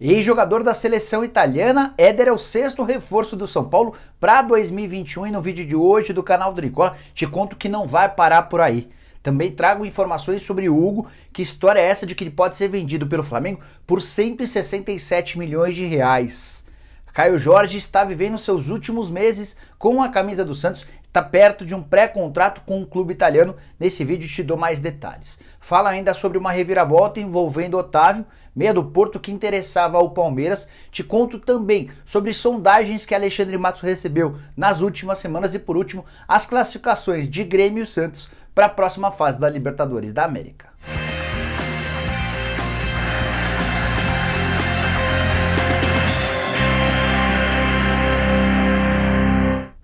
Ex-jogador da seleção italiana, Éder é o sexto reforço do São Paulo para 2021 e no vídeo de hoje do canal do Nicola te conto que não vai parar por aí. Também trago informações sobre o Hugo, que história é essa de que ele pode ser vendido pelo Flamengo por 167 milhões de reais. Caio Jorge está vivendo seus últimos meses com a camisa do Santos, está perto de um pré-contrato com um clube italiano. Nesse vídeo te dou mais detalhes. Fala ainda sobre uma reviravolta envolvendo Otávio, meia do Porto que interessava ao Palmeiras. Te conto também sobre sondagens que Alexandre Matos recebeu nas últimas semanas e por último as classificações de Grêmio e Santos para a próxima fase da Libertadores da América.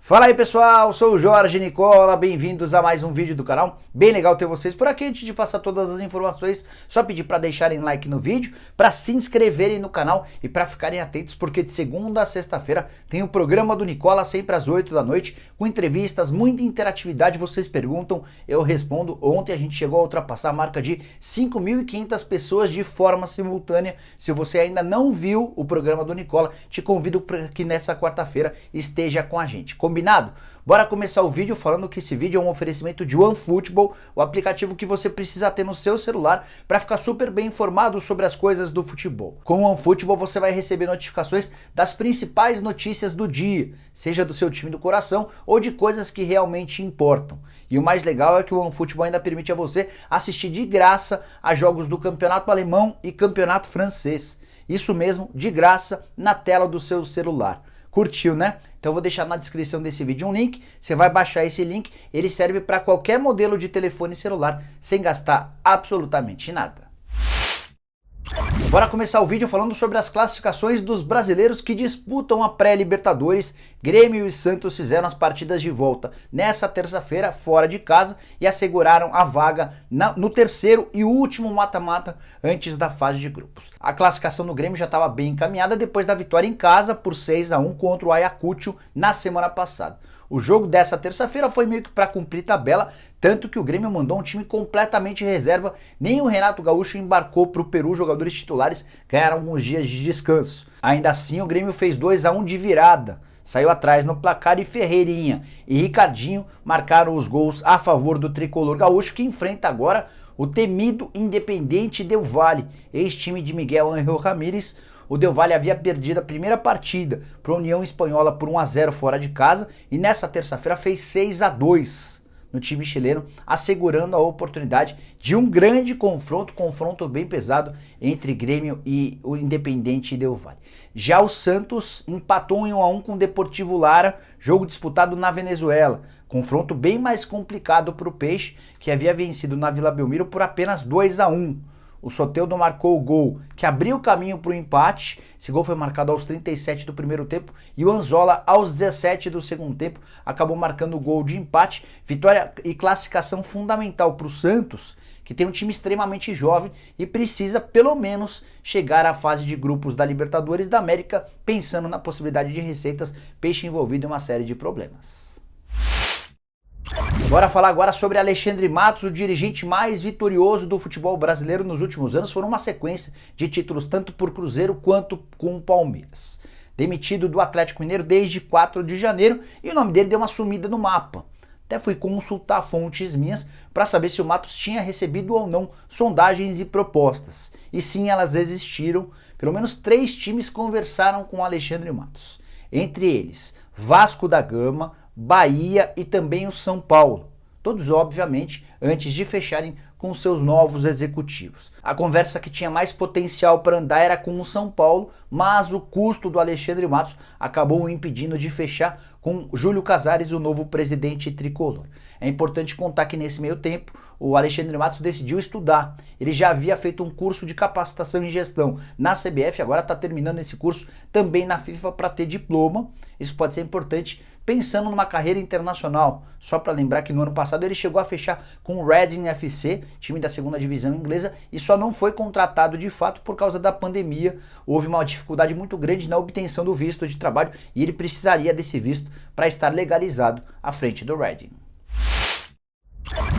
Fala aí pessoal, sou o Jorge Nicola, bem-vindos a mais um vídeo do canal. Bem legal ter vocês por aqui. Antes de passar todas as informações, só pedir para deixarem like no vídeo, para se inscreverem no canal e para ficarem atentos, porque de segunda a sexta-feira tem o programa do Nicola sempre às 8 da noite, com entrevistas, muita interatividade, vocês perguntam, eu respondo. Ontem a gente chegou a ultrapassar a marca de 5.500 pessoas de forma simultânea. Se você ainda não viu o programa do Nicola, te convido para que nessa quarta-feira esteja com a gente. Combinado? Bora começar o vídeo falando que esse vídeo é um oferecimento de OneFootball, o aplicativo que você precisa ter no seu celular para ficar super bem informado sobre as coisas do futebol. Com o OneFootball você vai receber notificações das principais notícias do dia, seja do seu time do coração ou de coisas que realmente importam. E o mais legal é que o OneFootball ainda permite a você assistir de graça a jogos do Campeonato Alemão e Campeonato Francês. Isso mesmo, de graça na tela do seu celular. Curtiu, né? Então eu vou deixar na descrição desse vídeo um link, você vai baixar esse link, ele serve para qualquer modelo de telefone celular, sem gastar absolutamente nada. Bora começar o vídeo falando sobre as classificações dos brasileiros que disputam a pré-Libertadores. Grêmio e Santos fizeram as partidas de volta nessa terça-feira, fora de casa, e asseguraram a vaga no terceiro e último mata-mata antes da fase de grupos. A classificação do Grêmio já estava bem encaminhada depois da vitória em casa por 6-1 contra o Ayacucho na semana passada. O jogo dessa terça-feira foi meio que para cumprir tabela, tanto que o Grêmio mandou um time completamente reserva, nem o Renato Gaúcho embarcou para o Peru, jogadores titulares ganharam alguns dias de descanso. Ainda assim o Grêmio fez 2-1 de virada, saiu atrás no placar e Ferreirinha e Ricardinho marcaram os gols a favor do tricolor gaúcho, que enfrenta agora o temido Independiente Del Valle, ex-time de Miguel Ángel Ramírez. O Del Valle havia perdido a primeira partida para a União Espanhola por 1-0 fora de casa e nessa terça-feira fez 6-2 no time chileno, assegurando a oportunidade de um grande confronto bem pesado entre Grêmio e o Independiente Del Valle. Já o Santos empatou em 1-1 com o Deportivo Lara, jogo disputado na Venezuela. Confronto bem mais complicado para o Peixe, que havia vencido na Vila Belmiro por apenas 2-1. O Soteldo marcou o gol que abriu o caminho para o empate. Esse gol foi marcado aos 37 do primeiro tempo e o Anzola aos 17 do segundo tempo acabou marcando o gol de empate. Vitória e classificação fundamental para o Santos, que tem um time extremamente jovem e precisa pelo menos chegar à fase de grupos da Libertadores da América, pensando na possibilidade de receitas, Peixe envolvido em uma série de problemas. Bora falar agora sobre Alexandre Matos, o dirigente mais vitorioso do futebol brasileiro nos últimos anos. Foram uma sequência de títulos tanto por Cruzeiro quanto com o Palmeiras. Demitido do Atlético Mineiro desde 4 de janeiro e o nome dele deu uma sumida no mapa. Até fui consultar fontes minhas para saber se o Matos tinha recebido ou não sondagens e propostas. E sim, elas existiram. Pelo menos 3 times conversaram com Alexandre Matos. Entre eles, Vasco da Gama, Bahia e também o São Paulo. Todos, obviamente, antes de fecharem com seus novos executivos. A conversa que tinha mais potencial para andar era com o São Paulo, mas o custo do Alexandre Matos acabou o impedindo de fechar com Júlio Casares, o novo presidente tricolor. É importante contar que nesse meio tempo o Alexandre Matos decidiu estudar. Ele já havia feito um curso de capacitação em gestão na CBF, agora está terminando esse curso também na FIFA para ter diploma. Isso pode ser importante pensando numa carreira internacional. Só para lembrar que no ano passado ele chegou a fechar com o Reading FC, time da segunda divisão inglesa, e só não foi contratado de fato por causa da pandemia. Houve uma dificuldade muito grande na obtenção do visto de trabalho e ele precisaria desse visto para estar legalizado à frente do Reading.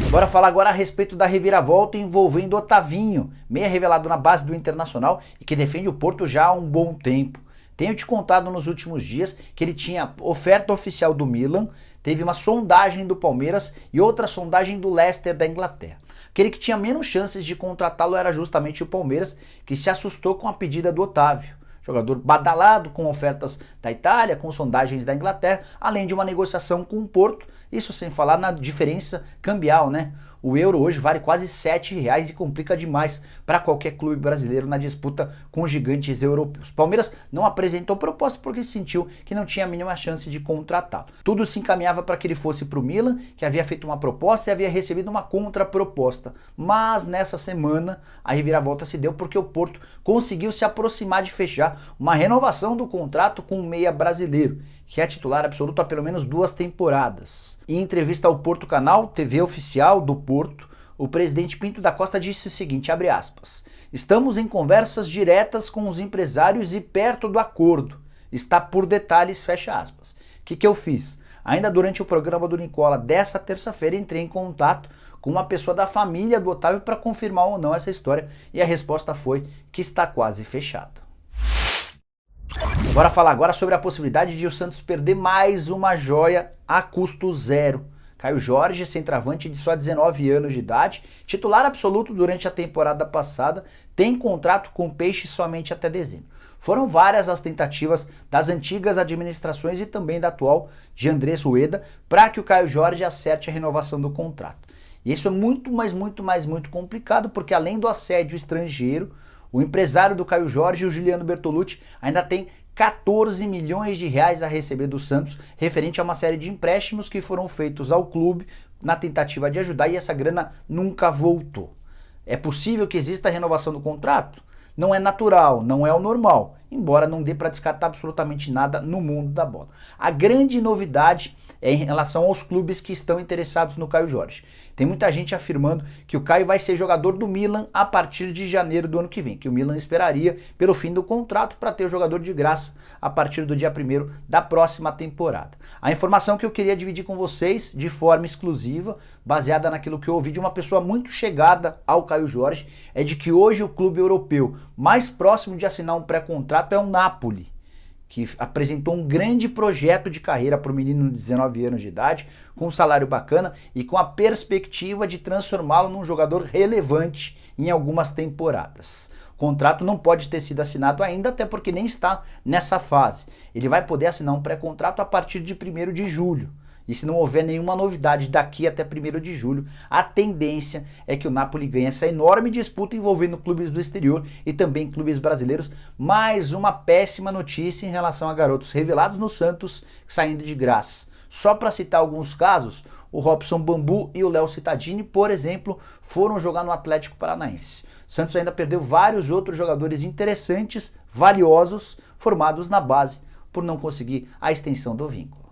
Bora falar agora a respeito da reviravolta envolvendo Otavinho, meia revelado na base do Internacional e que defende o Porto já há um bom tempo. Tenho te contado nos últimos dias que ele tinha oferta oficial do Milan, teve uma sondagem do Palmeiras e outra sondagem do Leicester da Inglaterra. Aquele que tinha menos chances de contratá-lo era justamente o Palmeiras, que se assustou com a pedida do Otávio. Jogador badalado, com ofertas da Itália, com sondagens da Inglaterra, além de uma negociação com o Porto, isso sem falar na diferença cambial, né? O euro hoje vale quase R$7 e complica demais para qualquer clube brasileiro na disputa com os gigantes europeus. Palmeiras não apresentou proposta porque sentiu que não tinha a mínima chance de contratá-lo. Tudo se encaminhava para que ele fosse para o Milan, que havia feito uma proposta e havia recebido uma contraproposta. Mas nessa semana a reviravolta se deu porque o Porto conseguiu se aproximar de fechar uma renovação do contrato com um meia brasileiro, que é titular absoluto há pelo menos 2 temporadas. Em entrevista ao Porto Canal, TV oficial do Porto, o presidente Pinto da Costa disse o seguinte, abre aspas, estamos em conversas diretas com os empresários e perto do acordo, está por detalhes, fecha aspas. O que eu fiz? Ainda durante o programa do Nicola dessa terça-feira entrei em contato com uma pessoa da família do Otávio para confirmar ou não essa história e a resposta foi que está quase fechado. Bora falar agora sobre a possibilidade de o Santos perder mais uma joia a custo zero. Caio Jorge, centroavante de só 19 anos de idade, titular absoluto durante a temporada passada, tem contrato com o Peixe somente até dezembro. Foram várias as tentativas das antigas administrações e também da atual de Andrés Rueda para que o Caio Jorge acerte a renovação do contrato. E isso é muito complicado porque além do assédio estrangeiro, o empresário do Caio Jorge, o Juliano Bertolucci, ainda tem 14 milhões de reais a receber do Santos, referente a uma série de empréstimos que foram feitos ao clube na tentativa de ajudar e essa grana nunca voltou. É possível que exista a renovação do contrato? Não é natural, não é o normal, embora não dê para descartar absolutamente nada no mundo da bola. A grande novidade é em relação aos clubes que estão interessados no Caio Jorge. Tem muita gente afirmando que o Caio vai ser jogador do Milan a partir de janeiro do ano que vem, que o Milan esperaria pelo fim do contrato para ter o jogador de graça a partir do dia 1º da próxima temporada. A informação que eu queria dividir com vocês de forma exclusiva, baseada naquilo que eu ouvi de uma pessoa muito chegada ao Caio Jorge, é de que hoje o clube europeu mais próximo de assinar um pré-contrato é o Napoli, que apresentou um grande projeto de carreira para o menino de 19 anos de idade, com um salário bacana e com a perspectiva de transformá-lo num jogador relevante em algumas temporadas. O contrato não pode ter sido assinado ainda, até porque nem está nessa fase. Ele vai poder assinar um pré-contrato a partir de 1º de julho. E se não houver nenhuma novidade daqui até 1º de julho, a tendência é que o Napoli ganhe essa enorme disputa envolvendo clubes do exterior e também clubes brasileiros. Mais uma péssima notícia em relação a garotos revelados no Santos saindo de graça. Só para citar alguns casos, o Robson Bambu e o Léo Cittadini, por exemplo, foram jogar no Atlético Paranaense. O Santos ainda perdeu vários outros jogadores interessantes, valiosos, formados na base, por não conseguir a extensão do vínculo.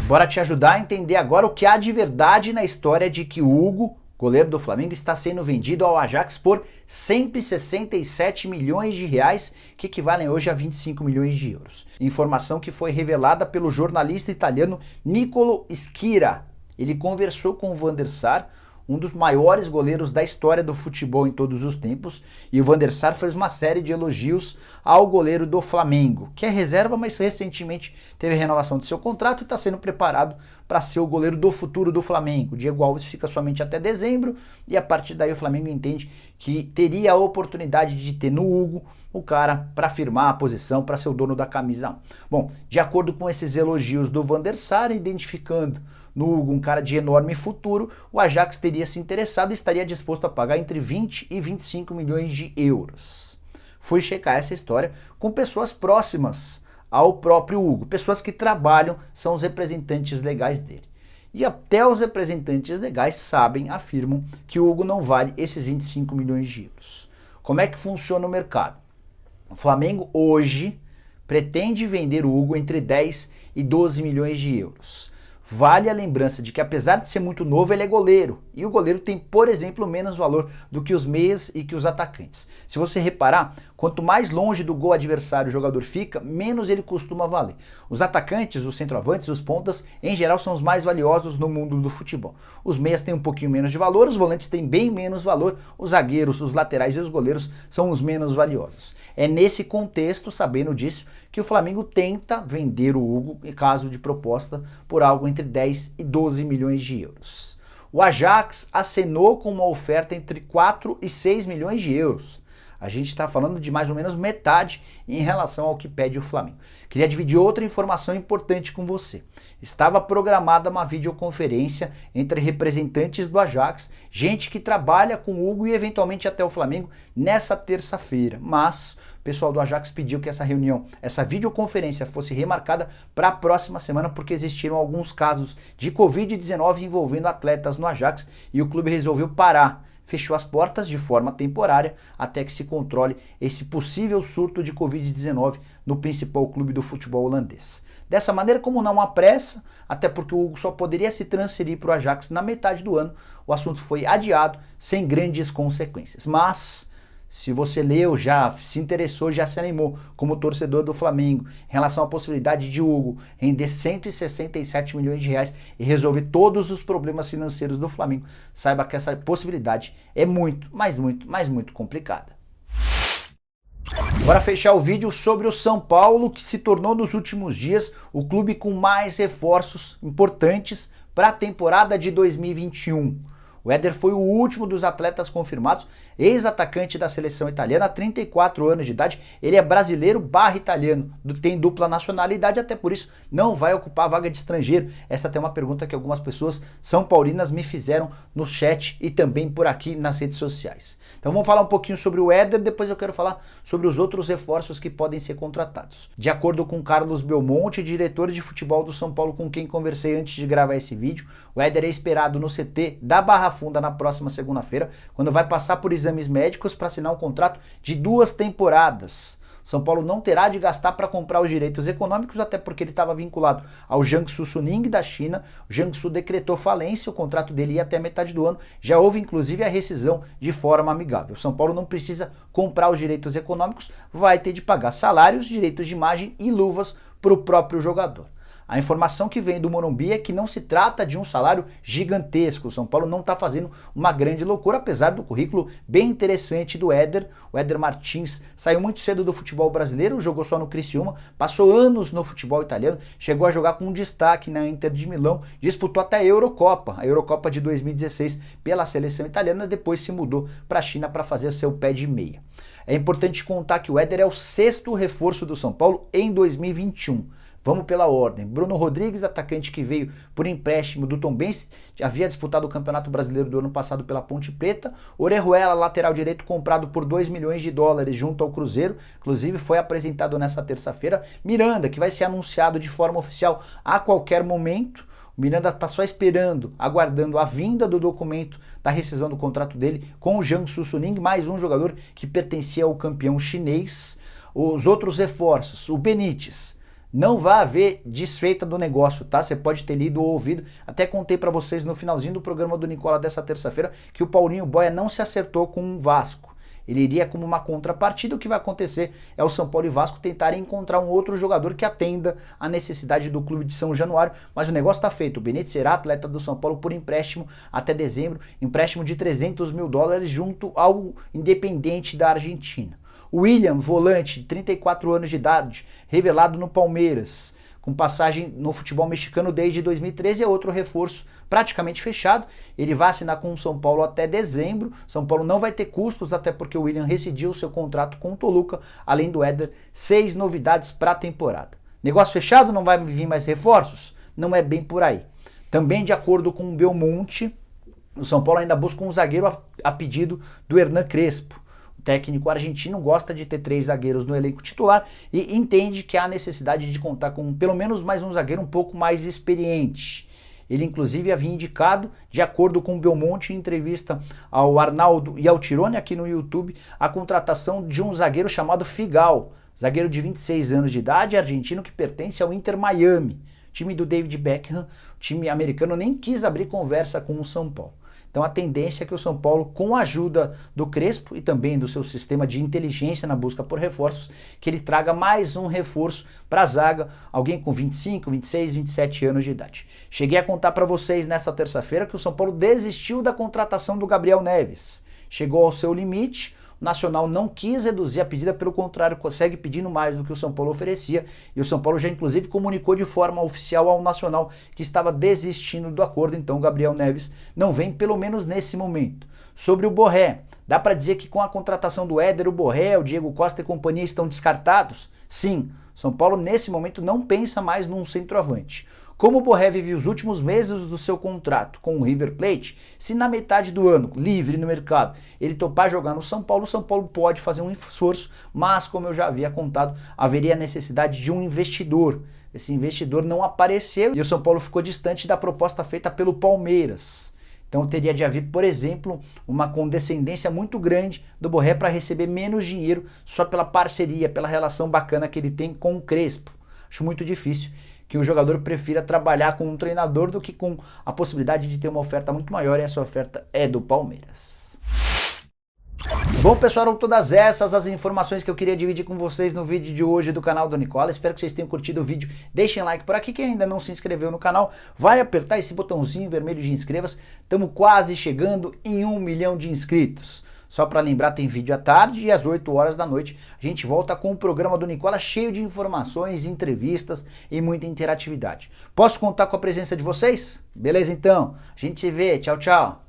Bora te ajudar a entender agora o que há de verdade na história de que o Hugo, goleiro do Flamengo, está sendo vendido ao Ajax por 167 milhões de reais, que equivalem hoje a 25 milhões de euros. Informação que foi revelada pelo jornalista italiano Nicolo Schira. Ele conversou com o Van der Sar, um dos maiores goleiros da história do futebol em todos os tempos, e o Van der Sar fez uma série de elogios ao goleiro do Flamengo, que é reserva, mas recentemente teve a renovação de seu contrato e está sendo preparado para ser o goleiro do futuro do Flamengo. O Diego Alves fica somente até dezembro e a partir daí o Flamengo entende que teria a oportunidade de ter no Hugo o cara para firmar a posição, para ser o dono da camisa 1. Bom, de acordo com esses elogios do Van der Sar, identificando no Hugo um cara de enorme futuro, o Ajax teria se interessado e estaria disposto a pagar entre 20 e 25 milhões de euros. Fui checar essa história com pessoas próximas ao próprio Hugo, pessoas que trabalham, são os representantes legais dele. E até os representantes legais sabem, afirmam, que o Hugo não vale esses 25 milhões de euros. Como é que funciona o mercado? O Flamengo hoje pretende vender o Hugo entre 10 e 12 milhões de euros. Vale a lembrança de que apesar de ser muito novo, ele é goleiro. E o goleiro tem, por exemplo, menos valor do que os meias e que os atacantes. Se você reparar, Quanto mais longe do gol adversário o jogador fica, menos ele costuma valer. Os atacantes, os centroavantes, os pontas, em geral são os mais valiosos no mundo do futebol. Os meias têm um pouquinho menos de valor, os volantes têm bem menos valor, os zagueiros, os laterais e os goleiros são os menos valiosos. É nesse contexto, sabendo disso, que o Flamengo tenta vender o Hugo, em caso de proposta, por algo entre 10 e 12 milhões de euros. O Ajax acenou com uma oferta entre 4 e 6 milhões de euros. A gente está falando de mais ou menos metade em relação ao que pede o Flamengo. Queria dividir outra informação importante com você. Estava programada uma videoconferência entre representantes do Ajax, gente que trabalha com o Hugo e eventualmente até o Flamengo nessa terça-feira. Mas o pessoal do Ajax pediu que essa reunião, essa videoconferência fosse remarcada para a próxima semana porque existiram alguns casos de Covid-19 envolvendo atletas no Ajax e o clube resolveu parar. Fechou as portas de forma temporária até que se controle esse possível surto de Covid-19 no principal clube do futebol holandês. Dessa maneira, como não há pressa, até porque o Hugo só poderia se transferir para o Ajax na metade do ano, o assunto foi adiado sem grandes consequências. Mas, se você leu, já se interessou, já se animou como torcedor do Flamengo em relação à possibilidade de Hugo render 167 milhões de reais e resolver todos os problemas financeiros do Flamengo, saiba que essa possibilidade é muito, mas muito complicada. Bora fechar o vídeo sobre o São Paulo, que se tornou nos últimos dias o clube com mais reforços importantes para a temporada de 2021. O Éder foi o último dos atletas confirmados, ex-atacante da seleção italiana, há 34 anos de idade. Ele é brasileiro / italiano, tem dupla nacionalidade, até por isso não vai ocupar a vaga de estrangeiro. Essa até é uma pergunta que algumas pessoas são paulinas me fizeram no chat e também por aqui nas redes sociais. Então vamos falar um pouquinho sobre o Éder, depois eu quero falar sobre os outros reforços que podem ser contratados. De acordo com Carlos Belmonte, diretor de futebol do São Paulo com quem conversei antes de gravar esse vídeo, o Éder é esperado no CT da Barra Funda na próxima segunda-feira, quando vai passar por exames médicos para assinar um contrato de 2 temporadas. São Paulo não terá de gastar para comprar os direitos econômicos, até porque ele estava vinculado ao Jiangsu Suning da China. O Jiangsu decretou falência, o contrato dele ia até a metade do ano. Já houve inclusive a rescisão de forma amigável. São Paulo não precisa comprar os direitos econômicos, vai ter de pagar salários, direitos de imagem e luvas para o próprio jogador. A informação que vem do Morumbi é que não se trata de um salário gigantesco. O São Paulo não está fazendo uma grande loucura, apesar do currículo bem interessante do Éder. O Éder Martins saiu muito cedo do futebol brasileiro, jogou só no Criciúma, passou anos no futebol italiano, chegou a jogar com um destaque na Inter de Milão, disputou até a Eurocopa de 2016 pela seleção italiana, depois se mudou para a China para fazer seu pé de meia. É importante contar que o Éder é o 6º reforço do São Paulo em 2021. Vamos pela ordem. Bruno Rodrigues, atacante que veio por empréstimo do Tombense, havia disputado o Campeonato Brasileiro do ano passado pela Ponte Preta. Orejuela, lateral direito, comprado por 2 milhões de dólares junto ao Cruzeiro, inclusive foi apresentado nessa terça-feira. Miranda, que vai ser anunciado de forma oficial a qualquer momento. O Miranda está só esperando, aguardando a vinda do documento da rescisão do contrato dele com o Jiangsu Suning, mais um jogador que pertencia ao campeão chinês. Os outros reforços, o Benítez. Não vai haver desfeita do negócio, tá? Você pode ter lido ou ouvido. Até contei para vocês no finalzinho do programa do Nicola dessa terça-feira que o Paulinho Boia não se acertou com o Vasco. Ele iria como uma contrapartida. O que vai acontecer é o São Paulo e Vasco tentarem encontrar um outro jogador que atenda a necessidade do clube de São Januário. Mas o negócio está feito. O Benítez será atleta do São Paulo por empréstimo até dezembro. Empréstimo de 300 mil dólares junto ao Independiente da Argentina. William, volante, de 34 anos de idade, revelado no Palmeiras, com passagem no futebol mexicano desde 2013, é outro reforço praticamente fechado. Ele vai assinar com o São Paulo até dezembro. São Paulo não vai ter custos, até porque o William rescindiu seu contrato com o Toluca, além do Éder, 6 novidades para a temporada. Negócio fechado, não vai vir mais reforços? Não é bem por aí. Também de acordo com o Belmonte, o São Paulo ainda busca um zagueiro a pedido do Hernan Crespo. O técnico argentino gosta de ter 3 zagueiros no elenco titular e entende que há necessidade de contar com pelo menos mais um zagueiro um pouco mais experiente. Ele inclusive havia indicado, de acordo com o Belmonte em entrevista ao Arnaldo e ao Tirone aqui no YouTube, a contratação de um zagueiro chamado Figal, zagueiro de 26 anos de idade, argentino que pertence ao Inter Miami. O time do David Beckham, o time americano, nem quis abrir conversa com o São Paulo. Então a tendência é que o São Paulo, com a ajuda do Crespo e também do seu sistema de inteligência na busca por reforços, que ele traga mais um reforço para a zaga, alguém com 25, 26, 27 anos de idade. Cheguei a contar para vocês nessa terça-feira que o São Paulo desistiu da contratação do Gabriel Neves. Chegou ao seu limite, o Nacional não quis reduzir a pedida, pelo contrário, consegue pedindo mais do que o São Paulo oferecia, e o São Paulo já inclusive comunicou de forma oficial ao Nacional que estava desistindo do acordo, então o Gabriel Neves não vem, pelo menos nesse momento. Sobre o Borré, dá para dizer que com a contratação do Éder, o Borré, o Diego Costa e companhia estão descartados? Sim, São Paulo nesse momento não pensa mais num centroavante. Como o Borré vive os últimos meses do seu contrato com o River Plate, se na metade do ano, livre no mercado, ele topar jogar no São Paulo, o São Paulo pode fazer um esforço, mas como eu já havia contado, haveria a necessidade de um investidor. Esse investidor não apareceu e o São Paulo ficou distante da proposta feita pelo Palmeiras. Então teria de haver, por exemplo, uma condescendência muito grande do Borré para receber menos dinheiro só pela parceria, pela relação bacana que ele tem com o Crespo. Acho muito difícil que o jogador prefira trabalhar com um treinador do que com a possibilidade de ter uma oferta muito maior, e essa oferta é do Palmeiras. Bom, pessoal, eram todas essas as informações que eu queria dividir com vocês no vídeo de hoje do canal do Nicola. Espero que vocês tenham curtido o vídeo. Deixem like por aqui. Quem ainda não se inscreveu no canal, vai apertar esse botãozinho vermelho de inscreva-se. Estamos quase chegando em 1 milhão de inscritos. Só para lembrar, tem vídeo à tarde e às 8 horas da noite a gente volta com o programa do Nicola cheio de informações, entrevistas e muita interatividade. Posso contar com a presença de vocês? Beleza então? A gente se vê. Tchau, tchau.